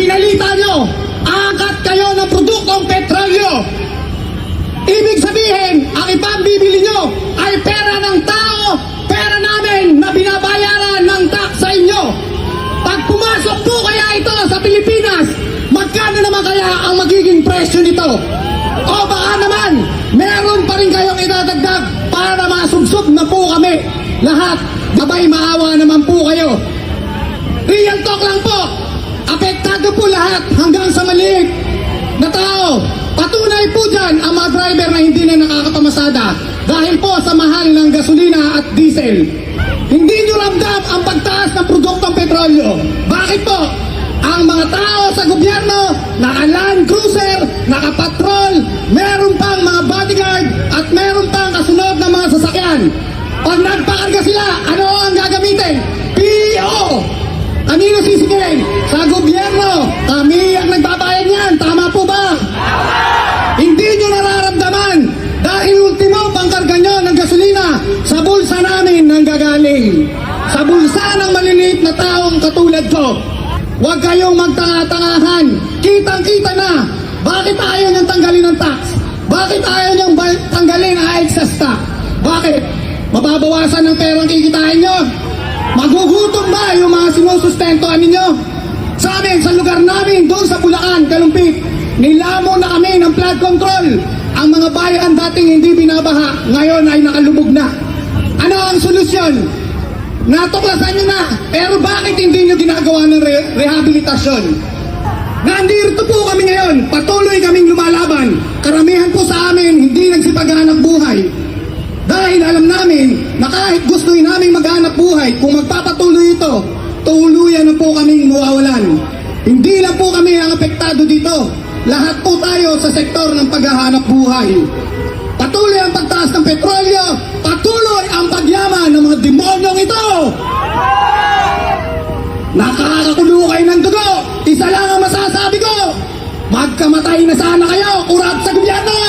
pinalita nyo, akat kayo ng produktong petrolyo. Ibig sabihin, ang ipambibili nyo ay pera ng tao, pera namin na binabayaran ng tax sa inyo. Pag pumasok po kaya ito sa Pilipinas, magkano naman kaya ang magiging presyo nito? O baka naman, meron pa rin kayong idadagdag para masubsob na po kami. Lahat, babay maawa naman po kayo. Real talk lang po, apektado po lahat hanggang sa maliit na tao. Patunay po dyan ang mga driver na hindi na nakakapamasada dahil po sa mahal ng gasolina at diesel. Hindi nyo ramdam ang pagtaas ng produktong petrolyo. Bakit po? Ang mga tao sa gobyerno, naka-Land Cruiser, naka-patrol, meron pang mga bodyguard at meron pang kasunod ng mga sasakyan. Pag nagpakarga sila, ano ang gagamitin? PO! Kanino sisigilin? Sa gobyerno. Kami ang nagbabayad niyan. Tama po ba? Hindi nyo nararamdaman dahil ultimo pangkarga nyo ng gasolina sa bulsa namin nang gagaling. Sa bulsa ng maliliit na taong katulad ko. Huwag kayong magtanga-tangahan. Kitang-kita na. Bakit ayaw niyang tanggalin ang tax? Bakit ayaw niyang tanggalin ang excess tax? Bakit? Mababawasan ng perang kikitain nyo? Magugutom ba yung mga sinusustentoan ninyo? Sa amin, sa lugar namin, doon sa Bulacan, Kalumpit, nilamon na kami ng flood control. Ang mga bayan dating hindi binabaha, ngayon ay nakalubog na. Ano ang solusyon? Natuklasan nyo na, pero bakit hindi nyo ginagawa ng rehabilitasyon? Nandito po kami ngayon, patuloy kaming lumalaban. Karamihan po sa amin, hindi nagsipaghanap buhay. Dahil alam namin na kahit gustuin namin maghanap buhay, kung magpapatuloy ito, tuluyan na po kaming mawawalan. Hindi lang po kami ang apektado dito. Lahat po tayo sa sektor ng paghahanap buhay. Patuloy ang pagtaas ng petrolyo, patuloy ang pagyaman ng mga demonyong ito. Nakakakulo kayo ng dugo. Isa lang ang masasabi ko. Magkamatay na sana kayo, kurap sa gobyerno!